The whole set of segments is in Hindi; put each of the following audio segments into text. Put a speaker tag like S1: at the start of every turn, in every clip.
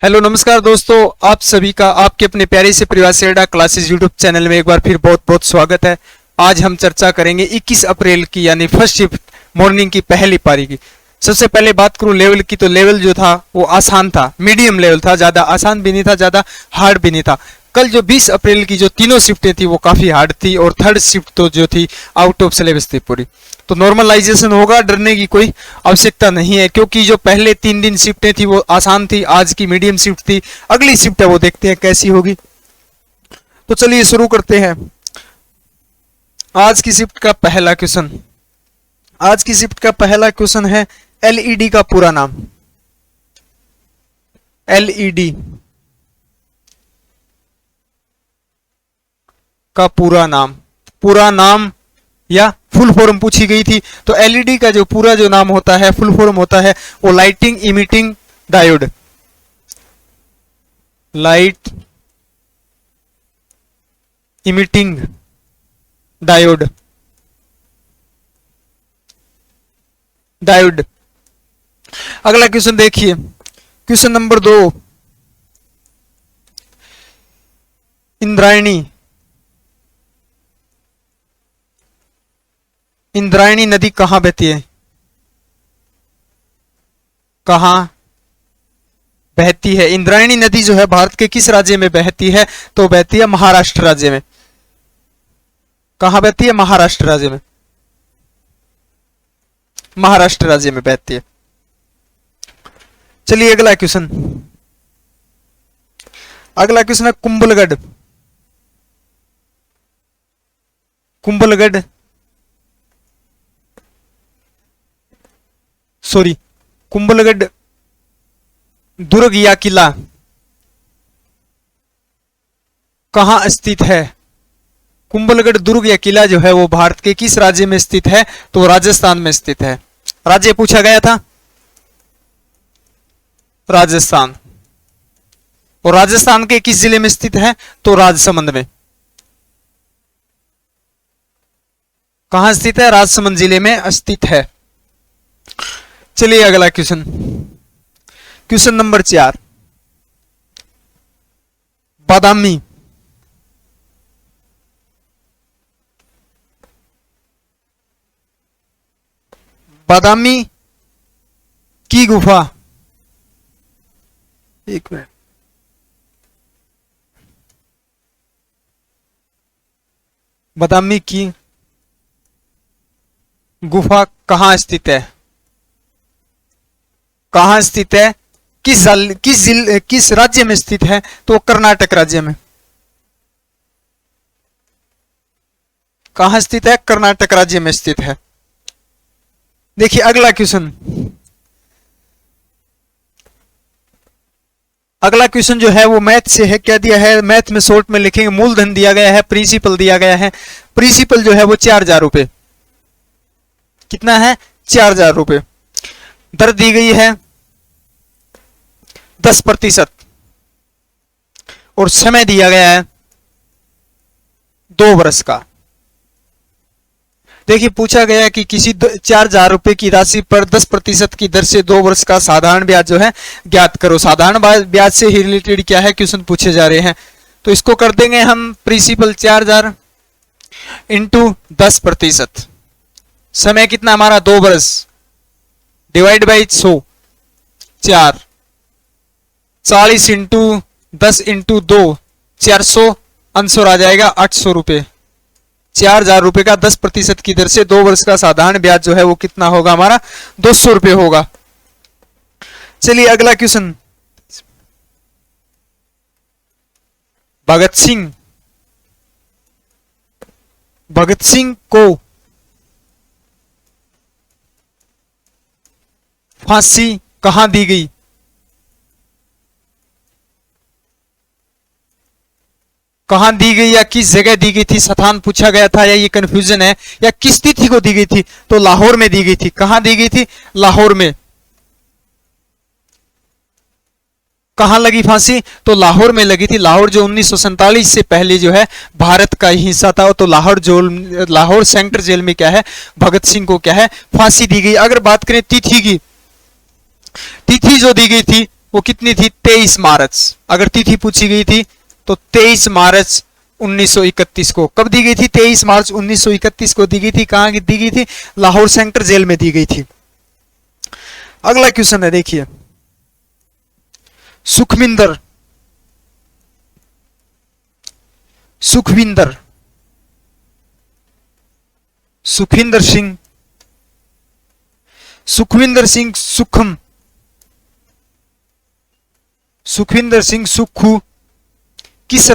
S1: हेलो नमस्कार दोस्तों, आप सभी का आपके अपने प्यारे से परिवार से अड्डा क्लासेस यूट्यूब चैनल में एक बार फिर बहुत बहुत स्वागत है। आज हम चर्चा करेंगे 21 अप्रैल की यानी फर्स्ट शिफ्ट मॉर्निंग की पहली पारी की। सबसे पहले बात करूं लेवल की, तो लेवल जो था वो आसान था, मीडियम लेवल था, ज़्यादा आसान भी नहीं था, ज़्यादा हार्ड भी नहीं था। कल जो 20 अप्रैल की जो तीनों शिफ्टें थी वो काफ़ी हार्ड थी और थर्ड शिफ्ट तो जो थी आउट ऑफ सिलेबस थी पूरी। तो नॉर्मलाइजेशन होगा, डरने की कोई आवश्यकता नहीं है, क्योंकि जो पहले 3 दिन शिफ्टें थी वो आसान थी, आज की मीडियम शिफ्ट थी, अगली शिफ्ट है वो देखते हैं कैसी होगी। तो चलिए शुरू करते हैं आज की शिफ्ट का पहला क्वेश्चन। आज की शिफ्ट का पहला क्वेश्चन है एलईडी का पूरा नाम। एलईडी का पूरा नाम या फुल फॉर्म पूछी गई थी। तो एलईडी का जो पूरा जो नाम होता है, फुल फॉर्म होता है वो lighting emitting diode. Light emitting diode. अगला क्वेश्चन देखिए, क्वेश्चन नंबर 2। इंद्रायणी नदी कहां बहती है? कहां बहती है? इंद्रायणी नदी जो है भारत के किस राज्य में बहती है? तो बहती है महाराष्ट्र राज्य में। कहां बहती है? महाराष्ट्र राज्य में। महाराष्ट्र राज्य में बहती है। चलिए अगला क्वेश्चन। अगला क्वेश्चन है कुंभलगढ़। कुंभलगढ़ दुर्ग या किला कहां स्थित है? कुंभलगढ़ दुर्ग या किला जो है वो भारत के किस राज्य में स्थित है? तो राजस्थान में स्थित है। राज्य पूछा गया था राजस्थान। और राजस्थान के किस जिले में स्थित है? तो राजसमंद में। कहां स्थित है? राजसमंद जिले में स्थित है। चलिए अगला क्वेश्चन, क्वेश्चन नंबर 4। बादामी की गुफा। एक मिनट। बादामी की गुफा कहां स्थित है? कहां स्थित है? किस राज्य में स्थित है? तो कर्नाटक राज्य में। कहां स्थित है? कर्नाटक राज्य में स्थित है। देखिए अगला क्वेश्चन। अगला क्वेश्चन जो है वो मैथ से है। क्या दिया है? मैथ में शॉर्ट में लिखेंगे, मूलधन दिया गया है, प्रिंसिपल दिया गया है। प्रिंसिपल जो है वो 4000 रुपए। कितना है? 4000 रुपए। दर दी गई है 10% और समय दिया गया है 2 वर्ष का। देखिए पूछा गया कि किसी 4000 रुपए की राशि पर 10% की दर से 2 वर्ष का साधारण ब्याज जो है ज्ञात करो। साधारण ब्याज से ही रिलेटेड क्या है क्वेश्चन पूछे जा रहे हैं। तो इसको कर देंगे हम प्रिंसिपल 4000 इंटू 10%। समय कितना हमारा? 2 वर्ष divide by 100। 40 into 10 into 2 400 answer आ जाएगा 800 रुपए। 4000 रुपए का 10% की दर से 2 वर्ष का साधारण ब्याज जो है वो कितना होगा हमारा? 200 रुपए होगा। चलिए अगला क्वेश्चन। भगत सिंह को फांसी कहां दी गई? कहां दी गई या किस जगह दी गई थी? स्थान पूछा गया था या ये कंफ्यूजन है, या किस तिथि को दी गई थी? तो लाहौर में दी गई थी। कहां दी गई थी? लाहौर में। कहां लगी फांसी? तो लाहौर में लगी थी। लाहौर जो 1947 से पहले जो है भारत का ही हिस्सा था। तो लाहौर सेंट्रल जेल में क्या है? भगत सिंह को क्या है? फांसी दी गई। अगर बात करें तिथि की, तिथि जो दी गई थी वो कितनी थी? 23 मार्च। अगर तिथि पूछी गई थी तो 23 मार्च 1931 को। कब दी गई थी? 23 मार्च 1931 को दी गई थी। कहां दी गई थी? लाहौर सेंट्रल जेल में दी गई थी। अगला क्वेश्चन है, देखिए, सुखविंदर सुखविंदर सुखविंदर सिंह सुखविंदर सिंह सुखम सुखविंदर सिंह सुक्खू किस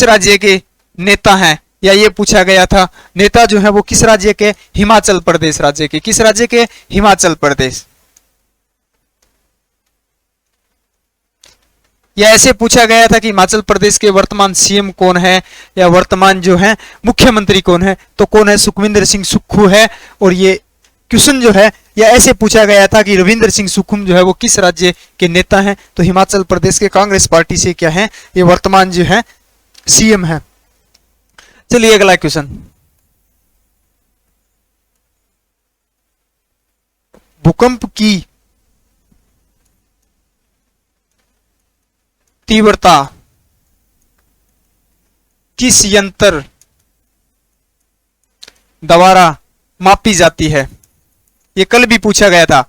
S1: राज्य के नेता हैं? या ये पूछा गया था, नेता जो है वो किस राज्य के? हिमाचल प्रदेश राज्य के। किस राज्य के? हिमाचल प्रदेश। या ऐसे पूछा गया था कि हिमाचल प्रदेश के वर्तमान सीएम कौन है, या वर्तमान जो है मुख्यमंत्री कौन है? तो कौन है? सुखविंदर सिंह सुक्खू है। और ये क्वेश्चन जो है, या ऐसे पूछा गया था कि रविंद्र सिंह सुक्खू जो है वो किस राज्य के नेता हैं? तो हिमाचल प्रदेश के कांग्रेस पार्टी से क्या है? ये वर्तमान जो है सीएम है। चलिए अगला क्वेश्चन, भूकंप की तीव्रता किस यंत्र द्वारा मापी जाती है? ये कल भी पूछा गया था,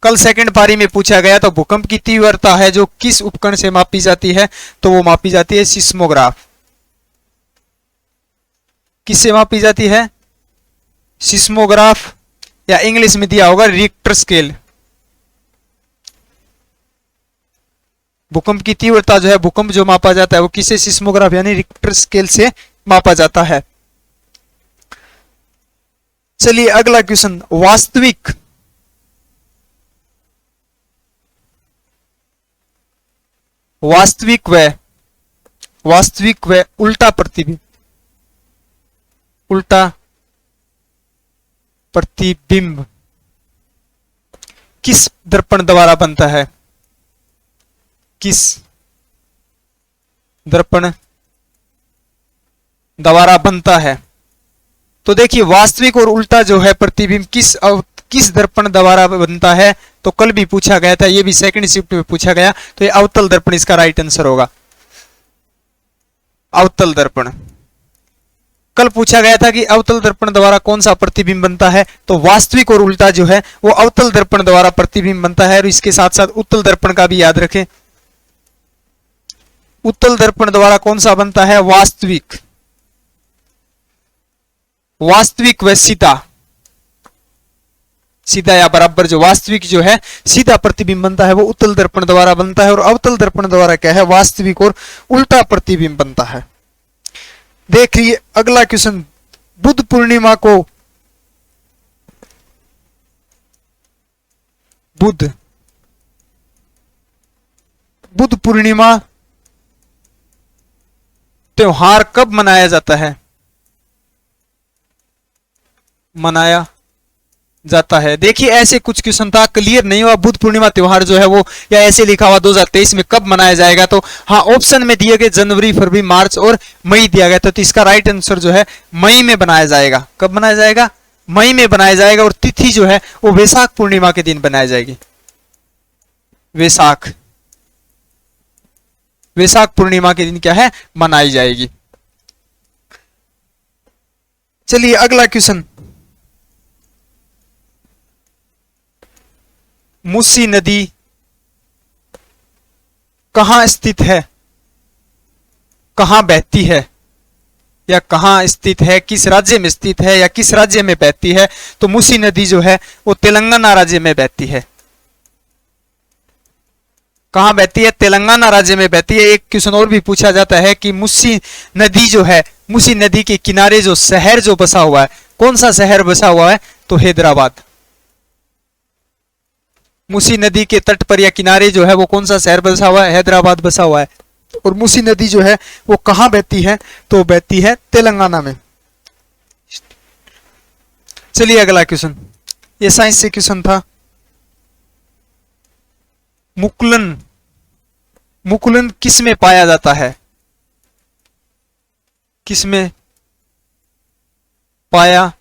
S1: कल सेकंड पारी में पूछा गया। तो भूकंप की तीव्रता है जो किस उपकरण से मापी जाती है? तो वो मापी जाती है सिस्मोग्राफ। किससे मापी जाती है? सिस्मोग्राफ, या इंग्लिश में दिया होगा रिक्टर स्केल। भूकंप की तीव्रता जो है, भूकंप जो मापा जाता है वो किससे? सिस्मोग्राफ यानी रिक्टर स्केल से मापा जाता है। चलिए अगला क्वेश्चन, वास्तविक व उल्टा प्रतिबिंब किस दर्पण द्वारा बनता है? किस दर्पण द्वारा बनता है? तो देखिए, वास्तविक और उल्टा जो है प्रतिबिंब किस दर्पण द्वारा बनता है? तो कल भी पूछा गया था, ये भी सेकंड शिफ्ट में पूछा गया। तो ये अवतल दर्पण इसका राइट आंसर होगा। अवतल दर्पण कल पूछा गया था कि अवतल दर्पण द्वारा कौन सा प्रतिबिंब बनता है? तो वास्तविक और उल्टा जो है वो अवतल दर्पण द्वारा प्रतिबिंब बनता है। और इसके साथ साथ उत्तल दर्पण का भी याद रखें। उत्तल दर्पण द्वारा कौन सा बनता है? वास्तविक व सीधा या बराबर जो वास्तविक जो है सीधा प्रतिबिंब बनता है वो उत्तल दर्पण द्वारा बनता है। और अवतल दर्पण द्वारा क्या है? वास्तविक और उल्टा प्रतिबिंब बनता है। देखिए अगला क्वेश्चन, बुद्ध पूर्णिमा को बुद्ध पूर्णिमा त्योहार कब मनाया जाता है? देखिए ऐसे कुछ क्वेश्चन था, क्लियर नहीं हुआ बुद्ध पूर्णिमा त्योहार जो है वो, या ऐसे लिखा हुआ 2023 में कब मनाया जाएगा। तो हाँ, ऑप्शन में दिए गए जनवरी, फरवरी, मार्च और मई दिया गया था। तो इसका राइट आंसर जो है मई में बनाया जाएगा। कब बनाया जाएगा? मई में बनाया जाएगा। और तिथि जो है वो वैशाख पूर्णिमा के दिन बनाई जाएगी। वैशाख पूर्णिमा के दिन क्या है? मनाई जाएगी। चलिए अगला क्वेश्चन, मूसी नदी कहां स्थित है? कहां बहती है? या कहां स्थित है? किस राज्य में स्थित है या किस राज्य में बहती है? तो मूसी नदी जो है वो तेलंगाना राज्य में बहती है। कहां बहती है? तेलंगाना राज्य में बहती है। एक क्वेश्चन और भी पूछा जाता है कि मूसी नदी जो है, मूसी नदी के किनारे जो शहर जो बसा हुआ है, कौन सा शहर बसा हुआ है? तो हैदराबाद। मूसी नदी के तट पर या किनारे जो है वो कौन सा शहर बसा हुआ है? हैदराबाद बसा हुआ है। और मूसी नदी जो है वो कहां बहती है? तो बहती है तेलंगाना में। चलिए अगला क्वेश्चन, ये साइंस से क्वेश्चन था। मुकुलन किस में पाया जाता है? किस में पाया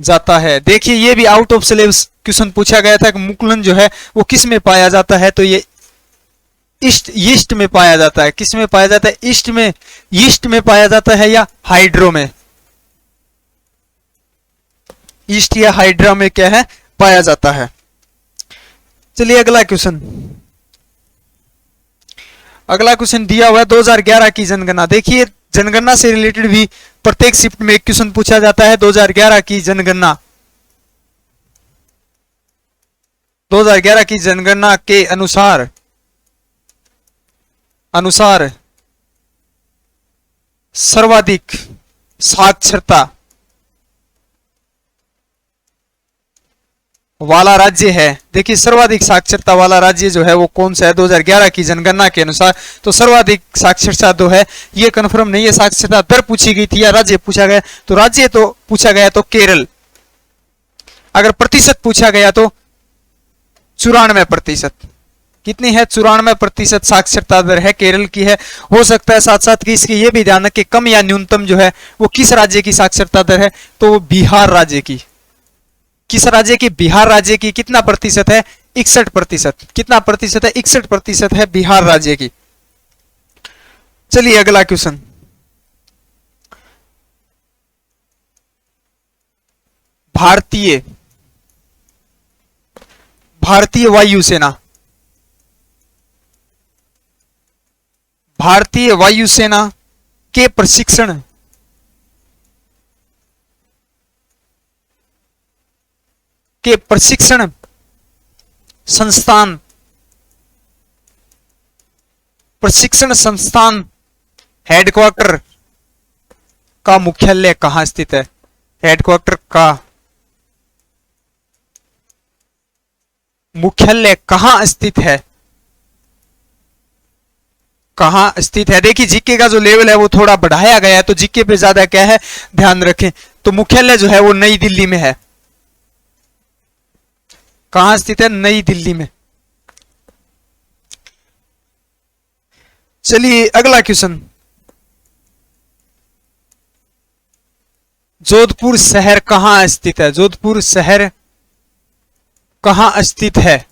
S1: जाता है। देखिए ये भी आउट ऑफ सिलेबस क्वेश्चन पूछा गया था कि मुकुलन जो है वो किस में पाया जाता है, तो ये ईस्ट में पाया जाता है। किस में पाया जाता है? ईस्ट में पाया जाता है या हाइड्रो में? ईस्ट या हाइड्रा में क्या है? पाया जाता है। चलिए अगला क्वेश्चन दिया हुआ है 2011 की जनगणना। देखिए जनगणना से रिलेटेड भी प्रत्येक शिफ्ट में एक क्वेश्चन पूछा जाता है। 2011 की जनगणना, 2011 की जनगणना के अनुसार सर्वाधिक साक्षरता वाला राज्य है। देखिए सर्वाधिक साक्षरता वाला राज्य जो है वो कौन सा है 2011 की जनगणना के अनुसार? तो सर्वाधिक साक्षरता जो है ये कंफर्म नहीं है। साक्षरता दर पूछी गई थी या राज्य पूछा गया? तो राज्य तो पूछा गया तो केरल। अगर प्रतिशत पूछा गया तो 94%। कितनी है? 94% साक्षरता दर है केरल की है। हो सकता है साथ साथ कि इसकी ये भी ध्यान रखें कम या न्यूनतम जो है वो किस राज्य की साक्षरता दर है? तो बिहार राज्य की। किस राज्य की? बिहार राज्य की। कितना प्रतिशत है? 61%। कितना प्रतिशत है? 61% है बिहार राज्य की। चलिए अगला क्वेश्चन, भारतीय वायुसेना के प्रशिक्षण संस्थान हेडक्वार्टर का मुख्यालय कहां स्थित है? हेडक्वार्टर का मुख्यालय कहां स्थित है? कहां स्थित है? देखिए जीके का जो लेवल है वो थोड़ा बढ़ाया गया है, तो जीके पे ज्यादा क्या है ध्यान रखें। तो मुख्यालय जो है वो नई दिल्ली में है। कहां स्थित है? नई दिल्ली में। चलिए अगला क्वेश्चन, जोधपुर शहर कहां स्थित है? जोधपुर शहर कहां स्थित है?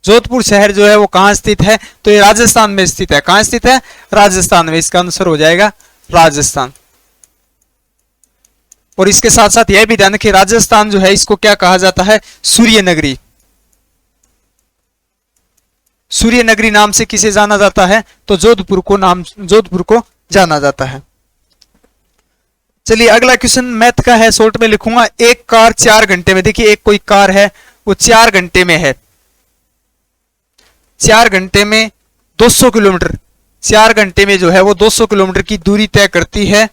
S1: जोधपुर शहर जो है वो कहां स्थित है? तो ये राजस्थान में स्थित है। कहां स्थित है? राजस्थान में। इसका आंसर हो जाएगा राजस्थान। और इसके साथ साथ यह भी ध्यान रखिए राजस्थान जो है इसको क्या कहा जाता है? सूर्य नगरी। सूर्य नगरी नाम से किसे जाना जाता है? तो जोधपुर को जाना जाता है। चलिए अगला क्वेश्चन मैथ का है, शॉर्ट में लिखूंगा। एक कार 4 घंटे में, देखिए एक कोई कार है वो 4 घंटे में है, 4 घंटे में 200 किलोमीटर, 4 घंटे में जो है वो 200 किलोमीटर की दूरी तय करती है।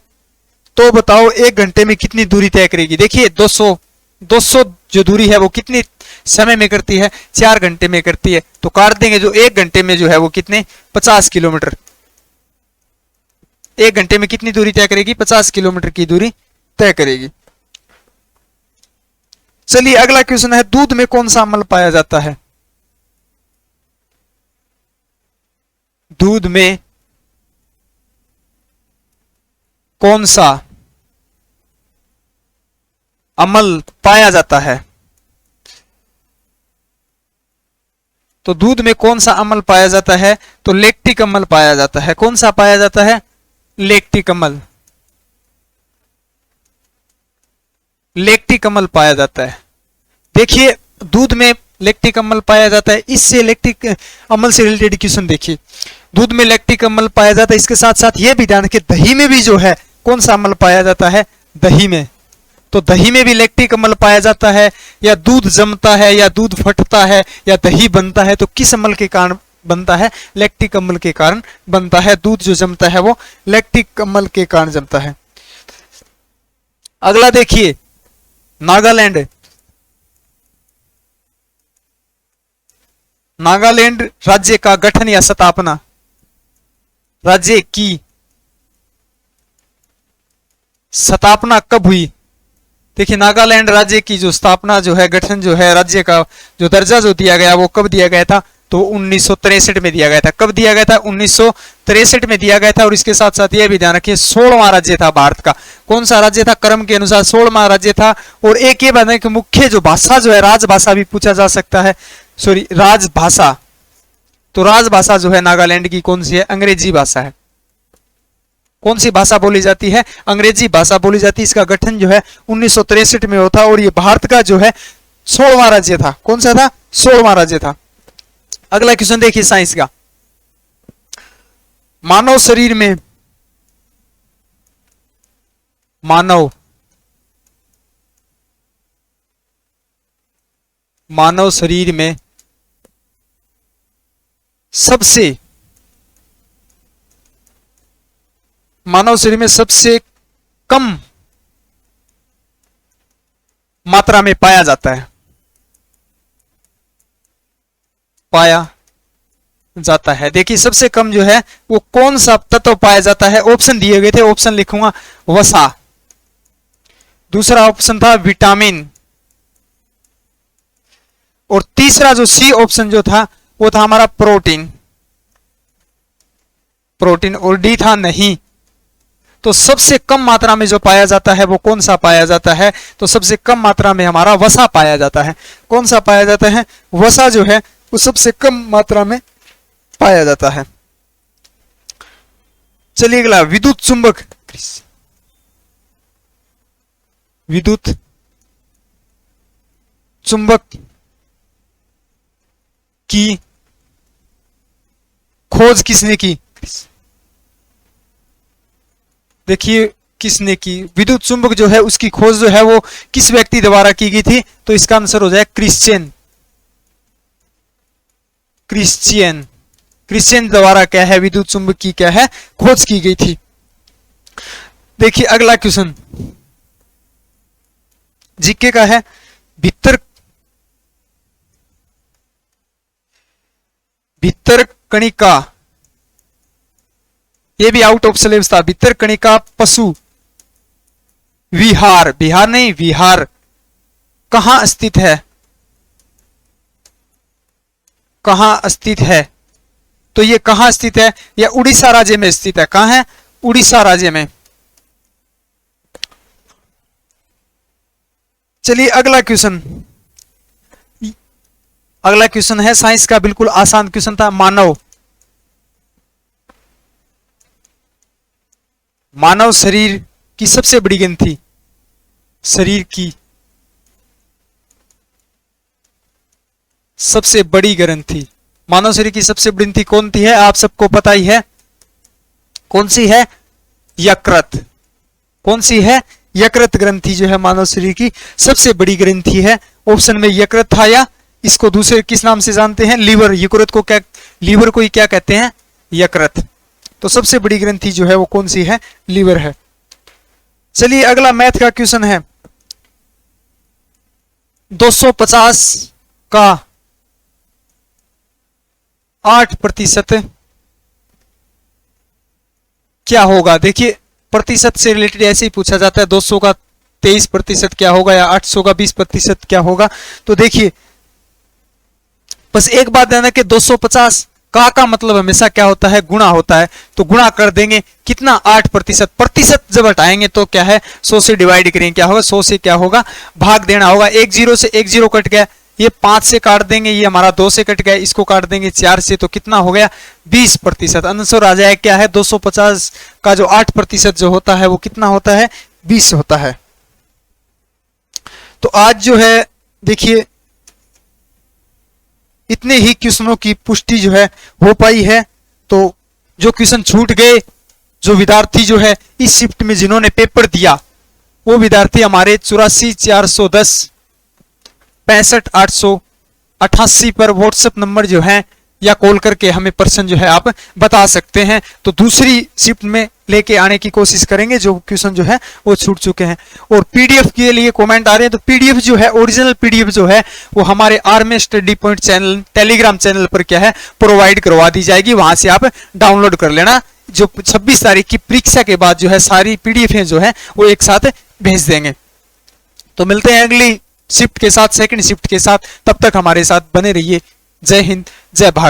S1: तो बताओ 1 घंटे में कितनी दूरी तय करेगी? देखिए 200 जो दूरी है वो कितनी समय में करती है? 4 घंटे में करती है। तो काट देंगे जो 1 घंटे में जो है वो कितने 50 किलोमीटर। 1 घंटे में कितनी दूरी तय करेगी? 50 किलोमीटर की दूरी तय करेगी। चलिए अगला क्वेश्चन है, दूध में कौन सा अम्ल पाया जाता है? दूध में कौन सा अम्ल पाया जाता है? तो दूध में कौन सा अम्ल पाया जाता है? तो लैक्टिक अम्ल पाया जाता है। कौन सा पाया जाता है? लैक्टिक अम्ल। लैक्टिक अम्ल पाया जाता है। देखिए दूध में लैक्टिक अम्ल पाया जाता है। इससे लैक्टिक अम्ल से रिलेटेड क्वेश्चन देखिए, दूध में लैक्टिक अम्ल पाया जाता है। इसके साथ साथ यह भी ध्यान रखिए दही में भी जो है कौन सा अम्ल पाया जाता है? दही में। तो दही में भी लैक्टिक अम्ल पाया जाता है। या दूध जमता है या दूध फटता है या दही बनता है तो किस अम्ल के कारण बनता है? लैक्टिक अम्ल के कारण बनता है। दूध जो जमता है वो लैक्टिक अम्ल के कारण जमता है। अगला देखिए, नागालैंड। नागालैंड राज्य का गठन या स्थापना, राज्य की स्थापना कब हुई? देखिए नागालैंड राज्य की जो स्थापना जो है, गठन जो है, राज्य का जो दर्जा जो दिया गया वो कब दिया गया था? तो 1963 में दिया गया था। कब दिया गया था? 1963 में दिया गया था। और इसके साथ साथ यह भी ध्यान रखिए 16वां राज्य था भारत का। कौन सा राज्य था? क्रम के अनुसार 16वां राज्य था। और एक ये बात है कि मुख्य जो भाषा जो है, राजभाषा भी पूछा जा सकता है, सॉरी राजभाषा, तो राजभाषा जो है नागालैंड की कौन सी है? अंग्रेजी भाषा है। कौन सी भाषा बोली जाती है? अंग्रेजी भाषा बोली जाती है। इसका गठन जो है 1963 में होता और ये भारत का जो है 16वां राज्य था। कौन सा था? 16वां राज्य था। अगला क्वेश्चन देखिए साइंस का। मानव शरीर में मानव शरीर में सबसे कम मात्रा में पाया जाता है। देखिए सबसे कम जो है वो कौन सा तत्व पाया जाता है? ऑप्शन दिए गए थे, ऑप्शन लिखूंगा। वसा, दूसरा ऑप्शन था विटामिन, और तीसरा जो सी ऑप्शन जो था वो था हमारा प्रोटीन, और डी था नहीं। तो सबसे कम मात्रा में जो पाया जाता है वो कौन सा पाया जाता है? तो सबसे कम मात्रा में हमारा वसा पाया जाता है। कौन सा पाया जाता है? वसा जो है वो सबसे कम मात्रा में पाया जाता है। चलिए अगला, विद्युत चुंबक की खोज किसने की? देखिए किसने की? विद्युत चुंबक जो है उसकी खोज जो है वो किस व्यक्ति द्वारा की गई थी? तो इसका आंसर हो जाए क्रिश्चियन द्वारा क्या है? विद्युत चुंबक की क्या है? खोज की गई थी। देखिए अगला क्वेश्चन जीके का है। भित्तरकणिका, ये भी आउट ऑफ सिलेबस था। भित्तरकणिका पशु विहार कहां स्थित है? तो ये कहां स्थित है? यह उड़ीसा राज्य में स्थित है। कहां है? उड़ीसा राज्य में। चलिए अगला क्वेश्चन है साइंस का, बिल्कुल आसान क्वेश्चन था। मानव शरीर की सबसे बड़ी ग्रंथि, शरीर की सबसे बड़ी ग्रंथि, मानव शरीर की सबसे बड़ी ग्रंथि कौन सी है? आप सबको पता ही है। कौन सी है? यकृत। कौन सी है? यकृत ग्रंथि जो है मानव शरीर की सबसे बड़ी ग्रंथि है। ऑप्शन में यकृत था, या इसको दूसरे किस नाम से जानते हैं? लीवर। यकृत को क्या, लीवर को ही क्या कहते हैं? यकृत। तो सबसे बड़ी ग्रंथि जो है वो कौन सी है? लीवर है। चलिए अगला मैथ का क्वेश्चन है। 250 का 8% क्या होगा? देखिए प्रतिशत से रिलेटेड ऐसे ही पूछा जाता है। 200 का 23% क्या होगा, या 800 का 20% क्या होगा? तो देखिए बस एक बात ध्यान रखिए, 250 का मतलब हमेशा क्या होता है? गुणा होता है। तो गुणा कर देंगे कितना? 8%। प्रतिशत जब हटाएंगे तो क्या है? 100 से डिवाइड करेंगे, क्या होगा? 100 से क्या होगा? भाग देना होगा। एक जीरो से एक जीरो कट गया, ये 5 से काट देंगे, ये हमारा 2 से कट गया, इसको काट देंगे 4 से, तो कितना हो गया? 20%। आंसर आ जाए क्या है? 250 का जो 8% जो होता है वो कितना होता है? 20 होता है। तो आज जो है देखिए इतने ही क्वेश्चनों की पुष्टि जो है हो पाई है। तो जो क्वेश्चन छूट गए, जो विद्यार्थी जो है इस शिफ्ट में जिन्होंने पेपर दिया, वो विद्यार्थी हमारे 84,410 65,888 पर व्हाट्सएप नंबर जो है या कॉल करके हमें प्रश्न जो है आप बता सकते हैं। तो दूसरी शिफ्ट में लेके आने की कोशिश करेंगे जो क्वेश्चन जो है वो छूट चुके हैं। और पीडीएफ के लिए कमेंट आ रहे हैं, तो पीडीएफ जो है, ओरिजिनल पीडीएफ जो है वो हमारे army study point channel, Telegram channel पर क्या है प्रोवाइड करवा दी जाएगी। वहां से आप डाउनलोड कर लेना। जो 26 तारीख की परीक्षा के बाद जो है सारी पीडीएफ जो है वो एक साथ भेज देंगे। तो मिलते हैं अगली शिफ्ट के साथ, सेकंड शिफ्ट के साथ। तब तक हमारे साथ बने रहिए। जय हिंद, जय भारत।